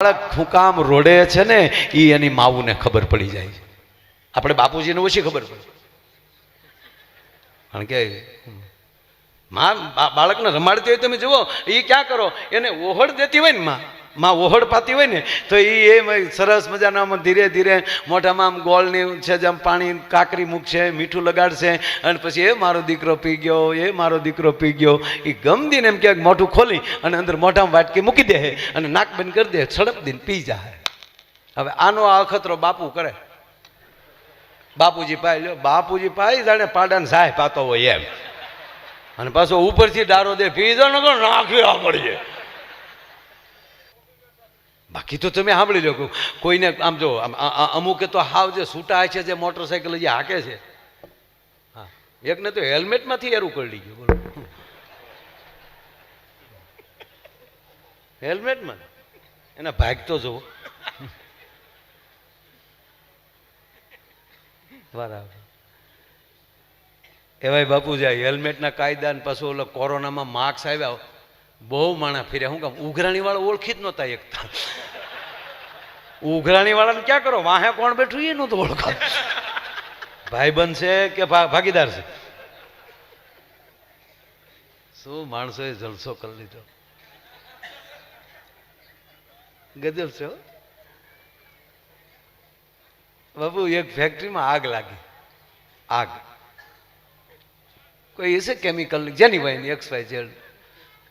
બાળક હું કામ રોડે છે ને એ એની માવુને ખબર પડી જાય છે. આપણે બાપુજીને ઓછી ખબર પડે, કારણ કે બાળકને રમાડતી હોય તમે જુઓ, એ ક્યાં કરો, એને ઓહળ દેતી હોય ને માં ઓહળ પાતી હોય ને તો એ સરસ મજાના ધીરે ધીરે મોઢામાં આમ ગોળની છે જેમ પાણી કાકરી મૂકશે, મીઠું લગાડશે, અને પછી એ મારો દીકરો પી ગયો, એ મારો દીકરો પી ગયો. એ ગમદીને એમ ક્યાંક મોઢું ખોલી અને અંદર મોઢામાં વાટકી મૂકી દે અને નાક બંધ કરી દે, સડપ દઈને પી જાય. હવે આનો આ અખતરો બાપુ કરે. બાપુજી પાય લ્યો, બાપુજી પાય જાણે પાડાને સાય પાતો હોય એમ, અને પાછો ઉપરથી ડારો દે, પી જાવ ને નાખી પડીએ. બાકી તો તમે સાંભળી લો, કોઈને આમ જો અમુકે તો હાવ જે છૂટા છે, જે મોટરસાઇકલ જે હાકે છે, હા, એકને તો હેલ્મેટમાંથી એરું કરી ગયું. બોલો, હેલ્મેટમાં એના ભાગ તો જુઓ. બરાબર. એવાય બાપુ જાય હેલ્મેટના કાયદા ને પાછું ઓલો કોરોનામાં માર્ક્સ આવ્યા, બહુ માણા ફર્યા. શું કામ? ઉઘરાણી વાળા ઓળખી જ નહોતા એકતા. ઉઘરાણી વાળાને ક્યાં કરો, વાહે કોણ બેઠું એ નહોતું ઓળખાતું. ભાઈબંધ છે કે ભાગીદાર છે? શું માણસોએ જલસો કરી લીધો, ગજબ છે બાપુ. એક ફેક્ટરીમાં આગ લાગી, આગ કોઈ હશે કેમિકલની, જેની હોય એની XY Z,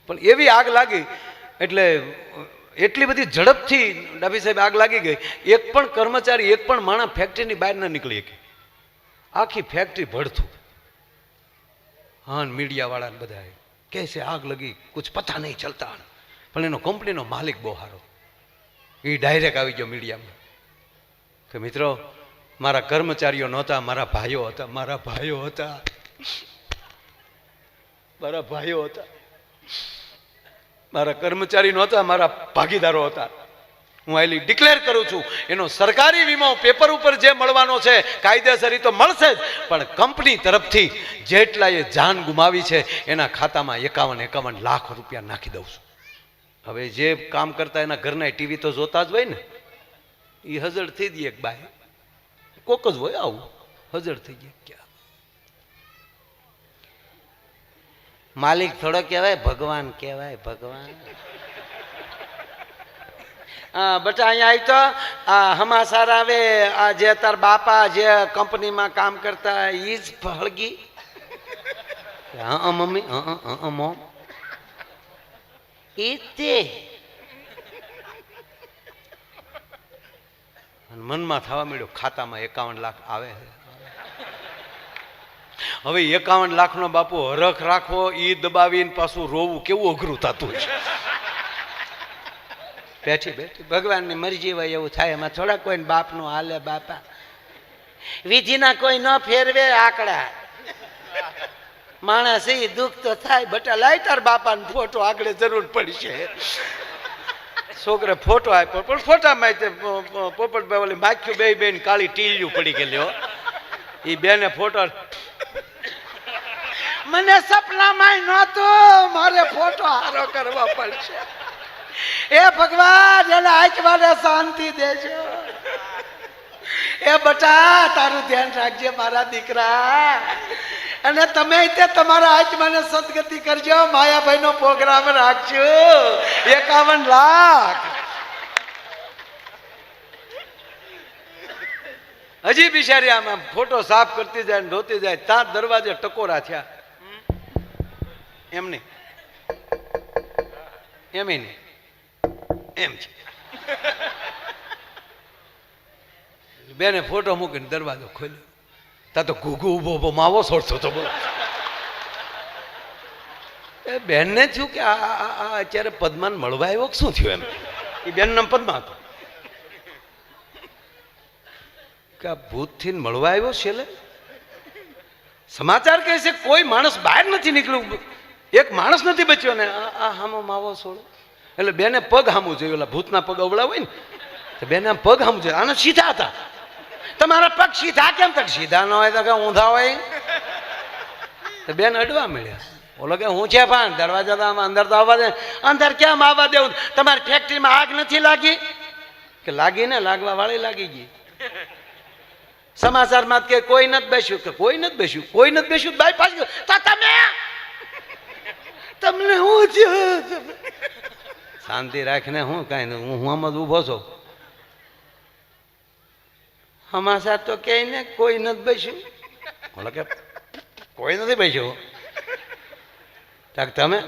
પણ એવી આગ લાગી એટલે એટલી બધી ઝડપથી ડાભી સાહેબ આગ લાગી ગઈ, એક પણ કર્મચારી, એક પણ માણસ ફેક્ટરીની બહાર ન નીકળી શકે. આખી ફેક્ટરી ભડથું. હા, મીડિયા વાળાને બધા કહે છે આગ લગી, કુછ પતા નહીં ચલતા. પણ એનો કંપનીનો માલિક બહુ સારો, એ ડાયરેક્ટ આવી ગયો મીડિયામાં કે મિત્રો, મારા કર્મચારીઓ નહોતા, મારા ભાઈઓ હતા, મારા ભાઈઓ હતા, મારા ભાઈઓ હતા, મારા કર્મચારી નહોતા, મારા ભાગીદારો હતા. હું આલી ડિક્લેર કરું છું, એનો સરકારી વીમો પેપર ઉપર જે મળવાનો છે કાયદેસર તો મળશે જ, પણ કંપની તરફથી જેટલાએ જાન ગુમાવી છે એના ખાતામાં 51 લાખ રૂપિયા નાખી દઉં છું. હવે જે કામ કરતા એના ઘરના ટીવી તો જોતા જ હોય ને, એ હજળ થઈ દઈએ એક બાય, કોક જ હોય આવું, હજળ થઈ ગયા. ક્યાં માલિક થોડો કહેવાય, ભગવાન કહેવાય, ભગવાન. બટા અહીંયા આવી તો હમાસાર આવે, આ જે તાર બાપા જે કંપનીમાં કામ કરતા ઈ જ ફળગી. હા મમ્મી, મોમ ઈ તે મનમાં થવા મળ્યો, ખાતામાં 51 લાખ આવે છે. હવે 51 લાખનો બાપુ હરખ રાખવો, ઈ દબાવીને પાછું રોવું કેવું અઘરું થતું છે. બેઠી બેઠી ભગવાનની મરજી હોય એવું થાય, એમાં થોડા કોઈ બાપનું હાલે. બાપા વિધિના કોઈ ન ફેરવે આંકડા. માણસ એ દુઃખ તો થાય. બટા લાય તાર બાપાનો ફોટો, આગળ જરૂર પડશે. છોકરે ફોટો આપ્યો, પણ ફોટામાં પોપટભાઈ ઓલી માખ્યું બે બેન કાળી ટીલિયું પડી ગયેલી. એ બેને ફોટો, મને સપનામાં નહોતું, મારે ફોટો હારો કરવો પડશે. એ ભગવાન એને આંખમાં શાંતિ દેજો. એ બટા તારું ધ્યાન રાખજે મારા દીકરા, અને તમે તમારા આંખમાં સદગતિ કરજો. માયાભાઈ નો પ્રોગ્રામ રાખજો, 51 લાખ. હજી બિચારી આમાં ફોટો સાફ કરતી જાય ને ધોતી જાય, ત્યાં દરવાજે ટકોરા થયા. એમ નહીં, એમ નહીં, એમ છે. બેને ફોટો મૂકીને દરવાજો ખોલ્યો, ત્યાં તો ઘૂઘુ ઉભો ઉભો માવો છોડતો હતો. બોલો, એ બેનને થયું કે આ અત્યારે પદ્માને મળવા આવ્યો, શું થયું એમ. એ બેન નામ પદ્મા હતો, કે આ ભૂતથી મળવા આવ્યો છેલ્લે. સમાચાર કહે છે કોઈ માણસ બહાર નથી નીકળ્યું, એક માણસ નથી બચ્યો ને આ હામો માવો છોડો. એટલે બેને પગ હામું જોયું, ઓલા ભૂતના પગ અવળા હોય ને, તો બેને પગ હામું જોયું. આને સીધા હતા. તમારા પગ સીધા કેમ? તક સીધા ન હોય તો કે ઊંધા હોય. તો બેન અડવા મળ્યા. ઓલો કે હું છે પણ દરવાજા અંદર તો આવવા દે. અંદર કેમ આવવા દેવું? તમારી ફેક્ટરીમાં આગ નથી લાગી? કે લાગી ને, લાગવા વાળી લાગી ગઈ. સમાચારમાં કે કોઈ નથી બેસ્યું, કે કોઈ નથી બેસ્યું, કોઈ નથી બેસ્યું. બાઈ પાછું તમે તમને હું શાંતિ રાખીને હું કાંઈ નહીં, હું આમ જ ઊભો છું. સમાચાર તો કે ને કોઈ નથી બેસ્યું. બોલો કે કોઈ નથી બેસ્યું. તમે?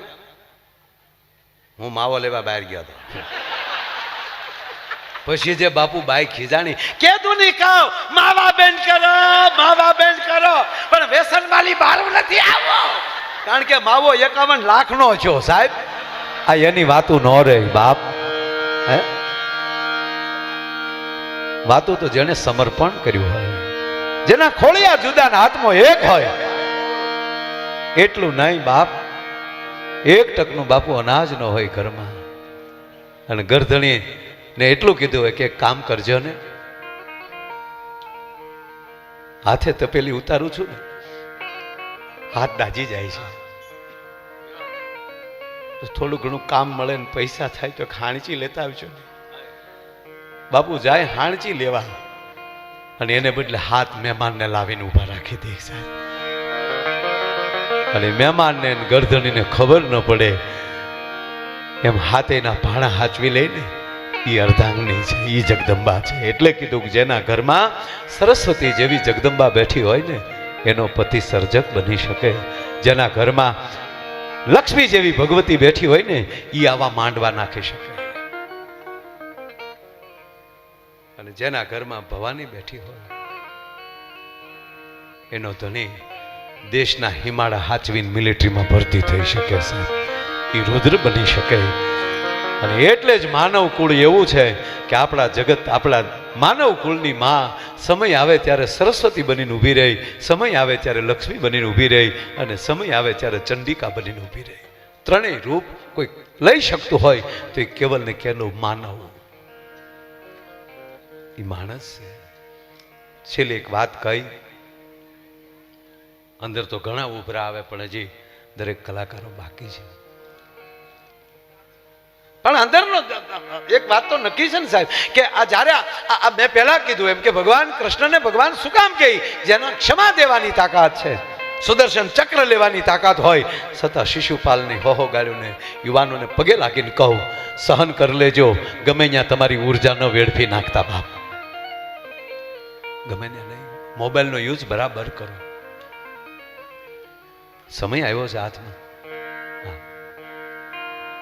હું માવો લેવા બહાર ગયો હતો. પછી જે બાપુ બાઈ ખીજાણી, કેદું નહીં કહો માવા બેન કરો, માવા બેન કરો, પણ વ્યસન વાળી બારું નથી આવો. કારણ કે માવો 51 લાખનો છો સાહેબ. આ એની વાતું ન રહે બાપ. હે વાતું તો જેને સમર્પણ કર્યું હોય, જેના ખોળિયા જુદાના હાથમાં એક હોય, એટલું નહીં બાપ. 1 ટકનું બાપુ અનાજ ન હોય ઘરમાં, અને ગરધણી ને એટલું કીધું હોય કે કામ કરજો ને, હાથે તપેલી ઉતારું છું ને, હાથ દાજી જાય છે. તો થોડું ઘણું કામ મળે ને પૈસા થાય તો ખાણચી લેતા આવજો ને. બાપુ જાય હાણચી લેવા, અને એને બદલે હાથ મહેમાનને લાવીને ઉભા રાખી દે સાહેબ. અને મહેમાનને ગરધણીને ખબર ન પડે એમ હાથેના ભાણા હાચવી લઈને એ અર્ધાંગની છે, એ જગદંબા છે. એટલે કીધું કે જેના ઘરમાં સરસ્વતી જેવી જગદંબા બેઠી હોય ને, એનો પતિ સર્જક બની શકે. જેના ઘરમાં લક્ષ્મી જેવી ભગવતી બેઠી હોય ને, એ આવા માંડવા નાખી શકે. અને જેના ઘરમાં ભવાની બેઠી હોય, એનો ધણી દેશના હિમાળા હાચવીને મિલિટરીમાં ભરતી થઈ શકે છે, એ રુદ્ર બની શકે. અને એટલે જ માનવ કુળ એવું છે કે આપણા જગત, આપણા માનવ કુળની માં સમય આવે ત્યારે સરસ્વતી બનીને ઊભી રહી, સમય આવે ત્યારે લક્ષ્મી બનીને ઊભી રહી, અને સમય આવે ત્યારે ચંડિકા બનીને ઊભી રહી. ત્રણેય રૂપ કોઈ લઈ શકતું હોય તો એ કેવલ ને કેવલ માનવ, એ માણસ છે. છેલ્લી એક વાત કહી, અંદર તો ઘણા ઉભરા આવે, પણ હજી દરેક કલાકારો બાકી છે. પણ અંદરનો એક વાત તો નક્કી છે ને સાહેબ, કે આ જ્યારે મેં પહેલા કીધું એમ કે ભગવાન કૃષ્ણને ભગવાન શું કામ કહે? જેના ક્ષમા દેવાની તાકાત છે, સુદર્શન ચક્ર લેવાની તાકાત હોય, છતાં શિશુપાલની હોહો ગાળ્યુંને યુવાનોને પગે લાગીને કહું, સહન કરી લેજો, ગમે ત્યાં તમારી ઉર્જા ન વેડફી નાખતા બાપ. ગમે ત્યાં નહીં, મોબાઈલનો યુઝ બરાબર કરો. સમય આવ્યો છે હાથમાં.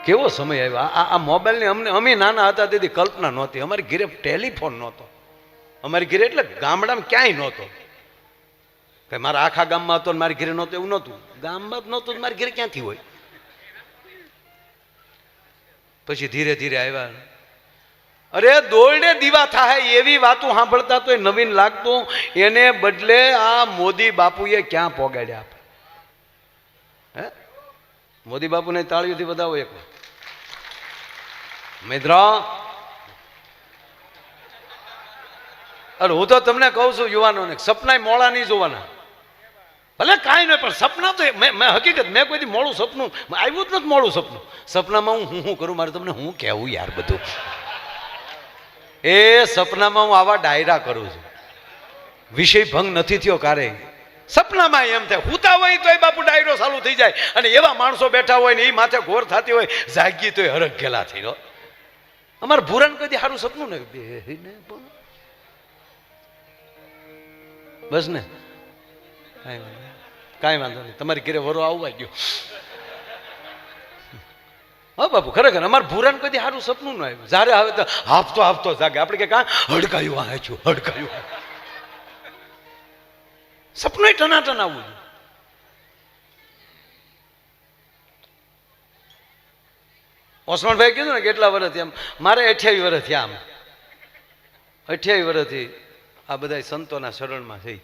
કેવો સમય આવ્યો આ મોબાઈલની. અમને અમે નાના હતા તેથી કલ્પના નહોતી. અમારી ઘરે ટેલિફોન નહોતો. અમારી ઘરે એટલે ગામડામાં ક્યાંય નહોતો. કે મારા આખા ગામમાં હતો ને મારી ઘરે નહોતો એવું નહોતું. ગામમાં જ નહોતું, મારી ઘરે ક્યાંથી હોય? પછી ધીરે ધીરે આવ્યા. અરે દોરડે દીવા થાય એવી વાતો સાંભળતા તો નવીન લાગતું, એને બદલે આ મોદી બાપુએ ક્યાં પોગાડ્યા. હે મોદી બાપુને તાળીઓથી વધાવો એક મિત્ર. અરે હું તો તમને કહું છું યુવાનોને, સપના મોડા નહીં જોવાના. ભલે કાંઈ નહીં, પણ સપના તો મેં હકીકત મેં કોઈથી મોડું સપનું આવ્યું જ નથી. મોડું સપનું સપનામાં હું કરું? મારે તમને હું કહેવું યાર બધું. એ સપનામાં હું આવા ડાયરા કરું છું, વિષય ભંગ નથી થયો કારે. સપનામાં એમ થાય, હુતા હોય તોય બાપુ ડાયરો ચાલુ થઈ જાય, અને એવા માણસો બેઠા હોય ને એ માથે ઘોર થતી હોય, જાગી તોય હરખ ગેલા થઈ ગયો. અમારે ભૂરાને કદી સારું સપનું ને બસ ને, કાંઈ વાંધો નહીં, તમારી ઘરે વરો આવવા ગયો. હા બાપુ, ખરેખર અમારે ભૂરાને કદી સારું સપનું ન આવ્યું. જ્યારે આવે તો હાફતો હાફતો જાગે. આપણે કે કાં હડકાયું વાંચ્યું, હડકાયું. સપનું ટનાટન આવવું. ઓસમાનભાઈ કીધું ને કેટલા વર્ષથી, આમ મારે 28 વર્ષ થયા. આમ 28 વર્ષથી આ બધા સંતોના શરણમાં થઈ.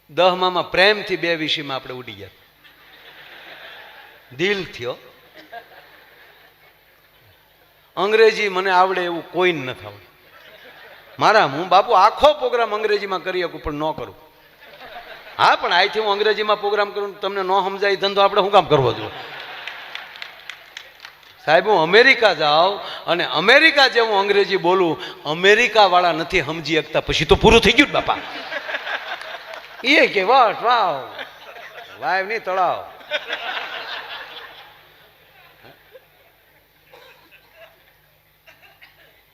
10માં પ્રેમથી 2 વિષયમાં આપણે ઉડી ગયા. દિલ થયો. અંગ્રેજી મને આવડે એવું કોઈ નથી આવડે. મારા હું બાપુ આખો પ્રોગ્રામ અંગ્રેજીમાં કરી શકું, પણ ન કરું. હા, પણ અહીંથી હું અંગ્રેજીમાં પ્રોગ્રામ કરું, તમને ન સમજાય ધંધો આપણે શું કામ કરવો જોઈએ? સાહેબ હું અમેરિકા જાઉં અને અમેરિકા જેવું અંગ્રેજી બોલું, અમેરિકા વાળા નથી સમજી શકતા, પછી તો પૂરું થઈ ગયું બાપા. એ કે વટ વાવ વાવ નહીં તળાવ.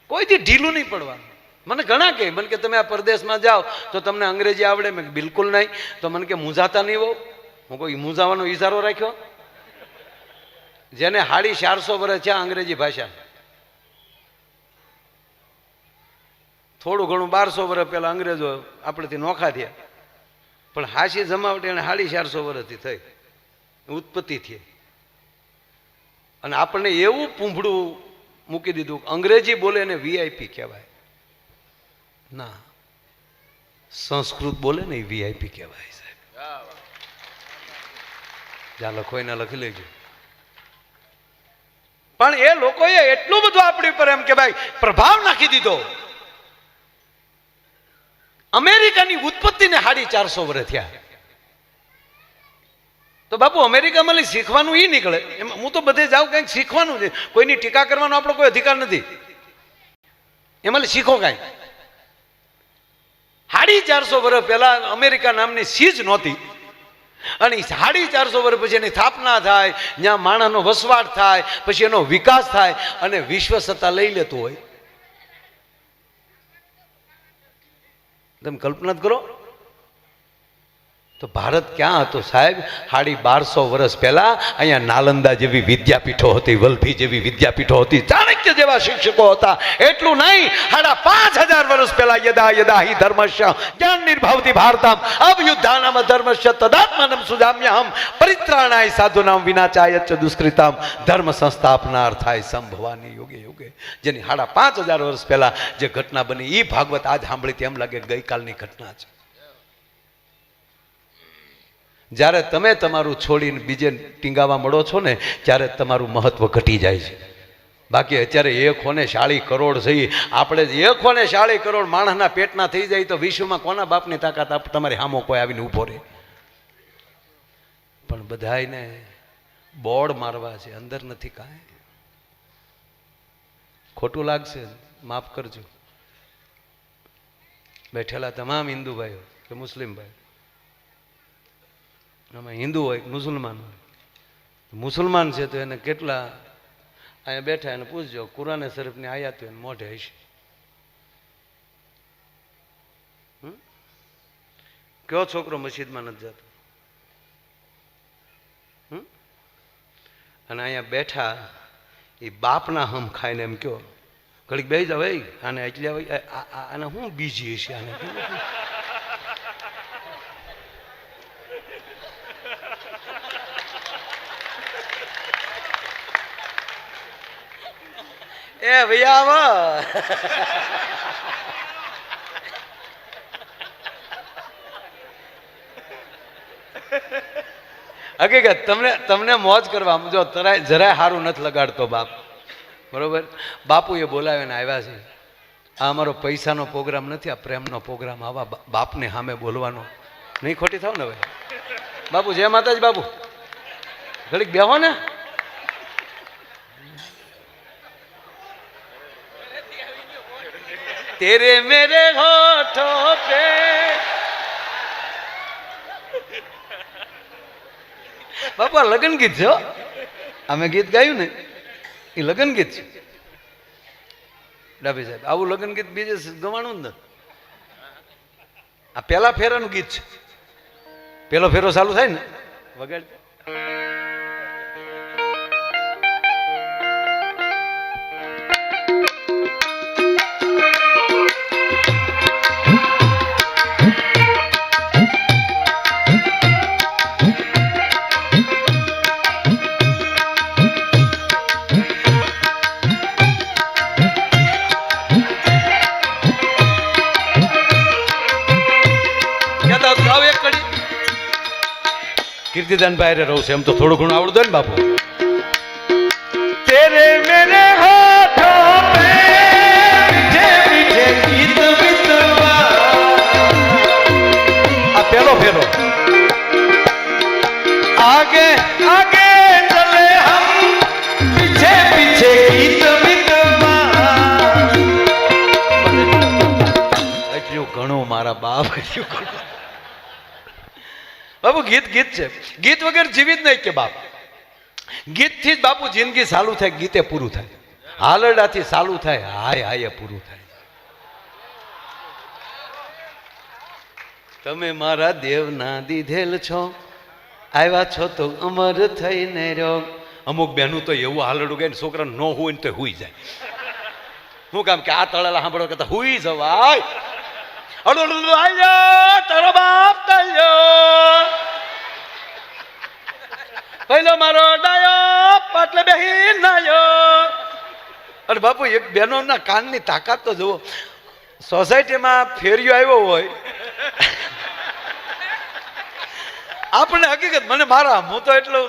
કોઈથી ઢીલું નહીં પડવાનું. મને ઘણા કહે, મને કે તમે આ પરદેશમાં જાઓ તો તમને અંગ્રેજી આવડે? મેં બિલકુલ નહીં. તો મને કે મૂંઝાતા નહીં હોવ? હું કોઈ મૂંઝાવાનો ઈશારો રાખ્યો? જેને 450 વર્ષ છે અંગ્રેજી ભાષા, થોડું ઘણું 1200 વર્ષ પહેલા અંગ્રેજો આપણેથી નોખા થયા, પણ હાસી જમાવટ એને 450 વર્ષથી થઈ, ઉત્પત્તિ થઈ. અને આપણને એવું પૂંભડું મૂકી દીધું, અંગ્રેજી બોલે એને વીઆઈપી કહેવાય. ના, સંસ્કૃત બોલે ને એ વીઆઈપી કહેવાય. સાહેબ જ્યાં લખો એના લખી લેજો. પણ એ લોકોએ એટલું બધું આપણી પર એમ કે ભાઈ પ્રભાવ નાખી દીધો. અમેરિકાની ઉત્પત્તિને 450 વર્ષ થયા. તો બાપુ અમેરિકામાં શીખવાનું એ નીકળે. એમાં હું તો બધે જાઉં કંઈક શીખવાનું છે, કોઈની ટીકા કરવાનો આપણો કોઈ અધિકાર નથી. એમાં શીખો કાંઈ. 450 વર્ષ પહેલા અમેરિકા નામની સીજ નહોતી, અને 450 વર્ષ પછી એની સ્થાપના થાય, જ્યાં માણસનો વસવાટ થાય, પછી એનો વિકાસ થાય અને વિશ્વ સત્તા લઈ લેતું હોય. તમે કલ્પના કરો તો ભારત ક્યાં હતો સાહેબ? 1250 વર્ષ પહેલા અહીંયા નાલંદા જેવી વિદ્યાપીઠો હતી, વલ્ભી જેવી વિદ્યાપીઠો હતી, ચાણક્ય જેવા શિક્ષકો હતા. એટલું નહીં, 5000 વર્ષ પહેલા યદા યદા હિ ધર્મસ્ય જ્ઞાન નિર્ભાવતી ભારતમ અવયુદ્ધાનામ ધર્મસ્ય તદાત્માનમ સુજામ્યહમ પરિત્રાણાય સાધુનામ વિનાચાય ચ દુષ્કૃતામ ધર્મ સંસ્થાપનાર્થાય સંભવાની યુગે યુગે. જેની 5500 વર્ષ પહેલા જે ઘટના બની, એ ભાગવત આજ સાંભળી તેમ લાગે ગઈકાલની ઘટના છે. જ્યારે તમે તમારું છોડીને બીજે ટીંગાવા મળો છો ને, ત્યારે તમારું મહત્વ ઘટી જાય છે. બાકી અત્યારે 140 કરોડ થઈ, આપણે 140 કરોડ માણસના પેટના થઈ જાય તો વિશ્વમાં કોના બાપની તાકાત તમારી સામો કોઈ આવીને ઊભો રહે? પણ બધાને બોર્ડ મારવા છે, અંદર નથી કાંઈ. ખોટું લાગશે, માફ કરજો. બેઠેલા તમામ હિન્દુ ભાઈઓ કે મુસ્લિમ ભાઈઓ, આમાં હિન્દુ હોય કે મુસલમાન હોય, મુસલમાન છે તો એને કેટલા અહીંયા બેઠા એને પૂછજો, કુરાને શરીફની આયાત એને મોઢે હશે. કયો છોકરો મસ્જિદમાં નથી જતો? અને અહીંયા બેઠા એ બાપના હમ ખાઈને એમ કયો, ઘડીક બેસી જાવ, આને એટલે આને શું બીજી હશે? આને એ ભૈયા હકીકત તમને મોજ કરવા જો જરાય સારું નથી લગાડતો બાપ, બરોબર? બાપુએ બોલાવીને આવ્યા છે. આ અમારો પૈસાનો પ્રોગ્રામ નથી, આ પ્રેમનો પ્રોગ્રામ. આવા બાપને સામે બોલવાનો નહીં. ખોટી થાવ ને ભાઈ. બાપુ જય માતાજી. બાપુ ઘડીક બેહો ને. तेरे मेरे होठों पे બાપા લગ્ન ગીત છે. અમે ગીત ગાયું ને એ લગ્ન ગીત છે. ડાભી સાહેબ, આવું લગ્ન ગીત બીજે ગવાણું જ નથી. આ પેલા ફેરાનું ગીત છે. પેલો ફેરો ચાલુ થાય ને વગાડ. કીર્તિદાન ભાઈ રહું છે, એમ તો થોડું ઘણું આવડતું હોય ને બાપુ. તેરે મેરે હોઠોં પે મીઠે મીઠે ગીત વિતવા. આ પેલો ફેરો. આગે આગે ચલે હમ પીછે બાપ બાપુ ગીત ગીત છે, ગીત વગર જીવિત નહીં કે બાપ. ગીતથી જ બાપુ જિંદગી ચાલુ થાય, ગીતે પૂરું થાય. હાલરડાથી ચાલુ થાય, હાય હાય પૂરું થાય. તમે મારા દેવના દીધેલ છો, આવ્યા છો તો અમર થઈને રહ્યો. અમુક બહેનું તો એવું હાલરડું ગાય ને છોકરા ન હોય ને તો હુઈ જાય. શું કામ કે આ તળેલા સાંભળો કે હુઈ જવાય. તારો બાપ પહેલો મારો ડાયો પાટલે બેહી નાયો. અને બાપુ એક બહેનોના કાનની તાકાત તો જુઓ. સોસાયટીમાં ફેરિયો આવ્યો હોય, આપણને હકીકત મને મારા હું તો એટલો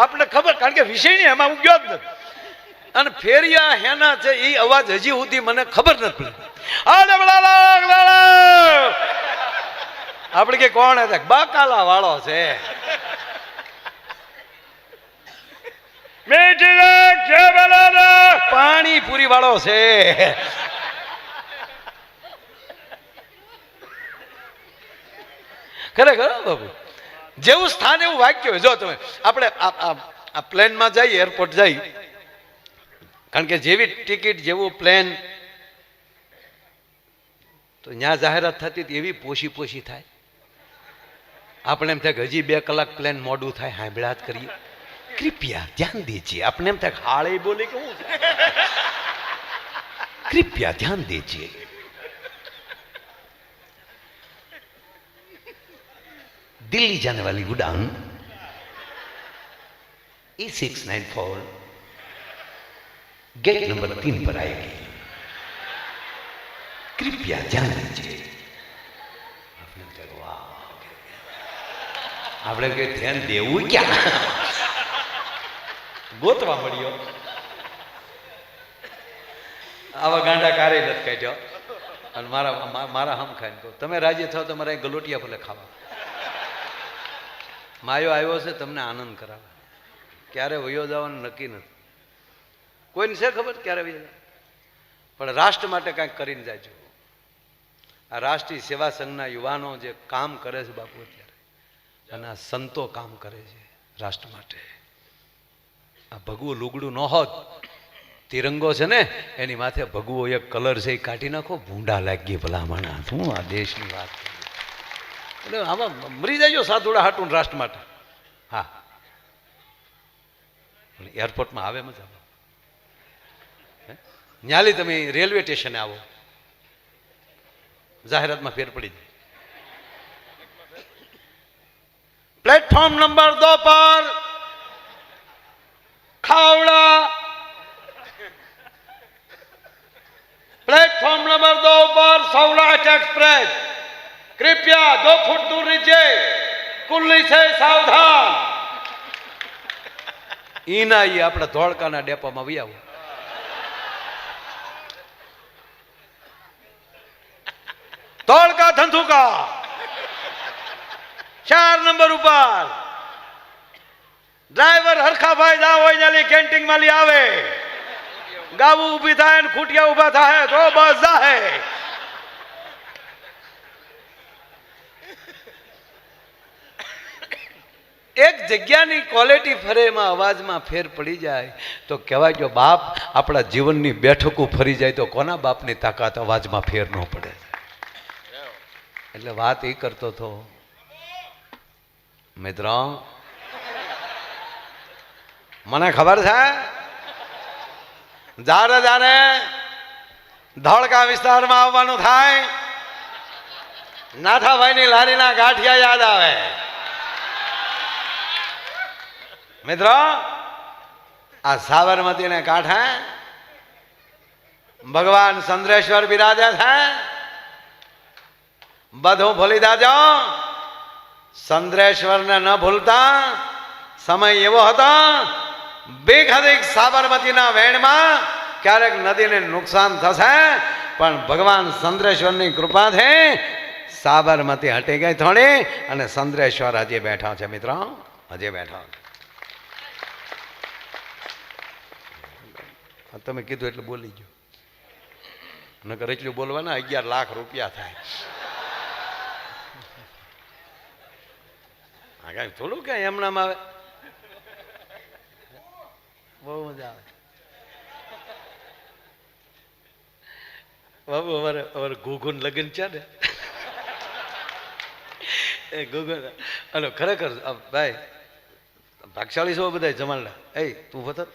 આપણને ખબર, કારણ કે વિષય નહીં એમાં હું ગયો જ નથી. અને ફેરિયા હેના છે એ અવાજ હજી સુધી મને ખબર નથી પડી. આપણે કે કોણ હતા? બકાલા વાળો છે. પાણી પૂરી વાળો છે. ખરેખર બાબુ જેવું સ્થાન એવું વાક્ય હોય. જો તમે આપણે આ પ્લેનમાં જઈએ, એરપોર્ટ જઈ, કારણ કે જેવી ટિકિટ જેવું પ્લેન તો ત્યાં જાહેરાત થતી હતી એવી પોશી થાય. આપણે એમ થાય કે હજી 2 કલાક પ્લેન મોડું થાય, સાંભળ્યા જ કરીએ. કૃપયા ધ્યાન દીજીએ. આપણે એમ થાય હાળે બોલે કે હું કૃપયા ધ્યાન દીજીએ. दिल्ली जाने वाली उड़ान E694 गेट नंबर 3 पर आएगी, कृपया ध्यान दीजिए. આપણે કે ધ્યાન દેવું ક્યાં, ગોતવા મળ્યો. આવા ગાંડા કારે નથી કાઢ્યો. અને મારા હમ ખાઈને કહું, તમે રાજી થાવ તો મારે ગલોટિયા ભલે ખાવા. માયો આવ્યો છે તમને આનંદ કરાવે. ક્યારે વયો જવાનું નક્કી નથી, કોઈને છે ખબર ક્યારે વયો જાય. પણ રાષ્ટ્ર માટે કાંઈક કરીને જાય. આ રાષ્ટ્રીય સેવા સંઘના યુવાનો જે કામ કરે છે બાપુ અત્યારે, અને આ સંતો કામ કરે છે રાષ્ટ્ર માટે. આ ભગવું લુગડું ન હોત, તિરંગો છે ને એની માથે ભગવો એક કલર છે એ કાઢી નાખો, ભૂંડા લાગી ભલામણા. શું આ દેશની વાત. એટલે આમાં મરી જાય સાધુડા હાટું રાષ્ટ્ર માટે. હા, એરપોર્ટમાં આવે મજા આવે. ન્યાલી તમે રેલવે સ્ટેશને આવો, જાહેરાતમાં ફેર પડી જાય. પ્લેટફોર્મ નંબર 2 પર ખાવડા, प्लेटफॉर्म नंबर 2 पर सौराष्ट्र एक्सप्रेस, कृपया 2 फुट दूर नीचे, कुल्ली से सावधान. ઈના ઈ આપણે ધોળકાના ડેપોમાં વી આવો. ધોળકા ધંધુકા 4 નંબર ઉપર ડ્રાઈવર હરખાભાઈ જા હોય નાલી કેન્ટીન માં લઈ આવે. ગાવું ઊભી થાય ને ખૂટિયા ઊભા થાય તો બસ જાહે. એક જગ્યાની ક્વોલિટી ફરેમાં અવાજમાં ફેર પડી જાય તો કહેવાય કે બાપ આપણા જીવનની બેઠકો ફરી જાય તો કોના બાપની તાકાત અવાજમાં ફેર ન પડે. એટલે વાત એ કરતો હતો મિત્રો, મને ખબર છે જારે જારે ધોળકા વિસ્તારમાં આવવાનું થાય નાથાભાઈની લારીના ગાંઠિયા યાદ આવે. મિત્રો આ સાબરમતીને કાંઠે ભગવાન ચંદ્રેશ્વર બિરાજે છે. બધું ભૂલી જાજો, ચંદ્રેશ્વરને ન ભૂલતા. સમય એવો હતો બેખડીક સાબરમતીના વેણમાં ક્યારેક નદીને નુકસાન થશે, પણ ભગવાન ચંદ્રેશ્વરની કૃપાથી સાબરમતી હટી ગઈ થોડી, અને ચંદ્રેશ્વર હજી બેઠા છે. મિત્રો હજી બેઠા. તમે કીધું એટલે બોલી ગયો, નકર એટલું બોલવાના 11 લાખ રૂપિયા થાય. કાંઈ થોડું કાંઈ એમનામ આવે, બહુ મજા આવે. બાબુ અમારે ગુગુન લગ્ન છે ને, એ ગુગુન હલો ખરેખર ભાઈ ભાગશાળી છો બધા જમાલના. એ તું ઉભા થાત,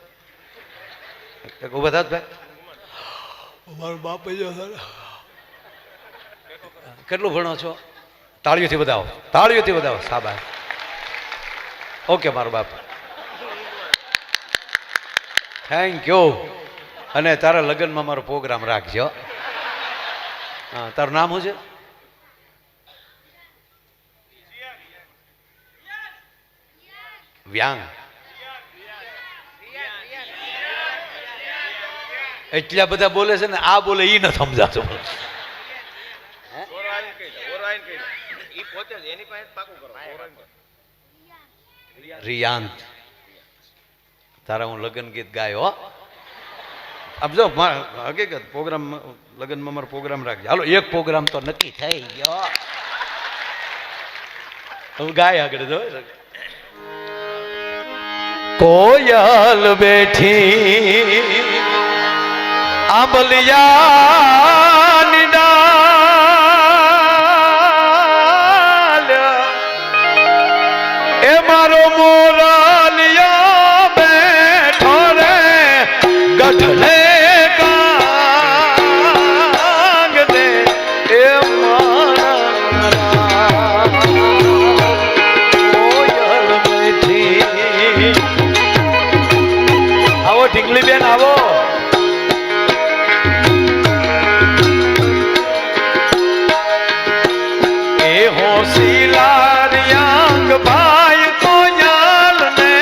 ઉભા થાત ભાઈ. મારો બાપ કેટલું ભણો છો? તાળીઓથી બતાવો, તાળીઓથી બતાવો. સાબાસ. ઓકે મારો બાપ, થેન્ક યુ. અને તારા લગ્નમાં મારો પ્રોગ્રામ રાખજો. હા, તારું નામ શું છે? વ્યાંગ. એટલા બધા બોલે છે ને, આ બોલે ઈ ન સમજાતું. રિયાંત, તારા હું લગ્ન ગીત ગાયો. આપ જો હકીકત પ્રોગ્રામ લગ્નમાં મારો પ્રોગ્રામ રાખજે. હાલો એક પ્રોગ્રામ તો નક્કી થઈ ગયો. હું ગાય આગળ જો. કોયલ બેઠી આંબલિયાની ડાલ, એ મારો મોરલિયા બેઠો રે ગઢલે કાંગ દે, એ મારા કોયલ બેઠી. આવો ઢીંગલી બેન આવો. એ હોશિયાર યાંગ ભાઈ કોયલ ને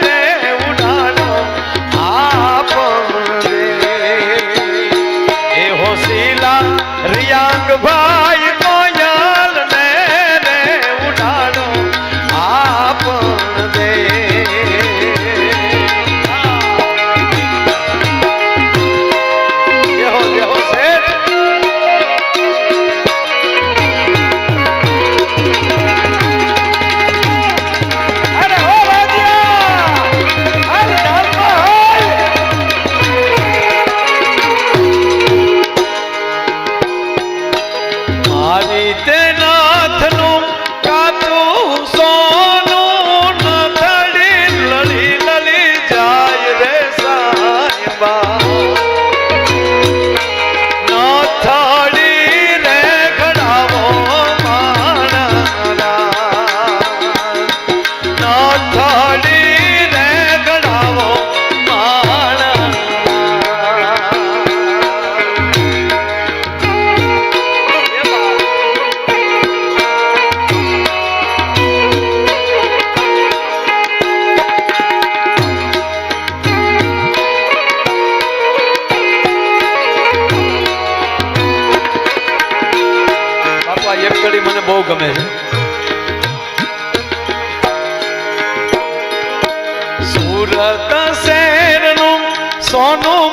રે ઉડાડો આપ રે. એ હોશિયાર યાંગ ભાઈ કોયલ ને રે ઉડાડો આપ દે. મને બહુ ગમે છે. સુરત શહેરનું સોનું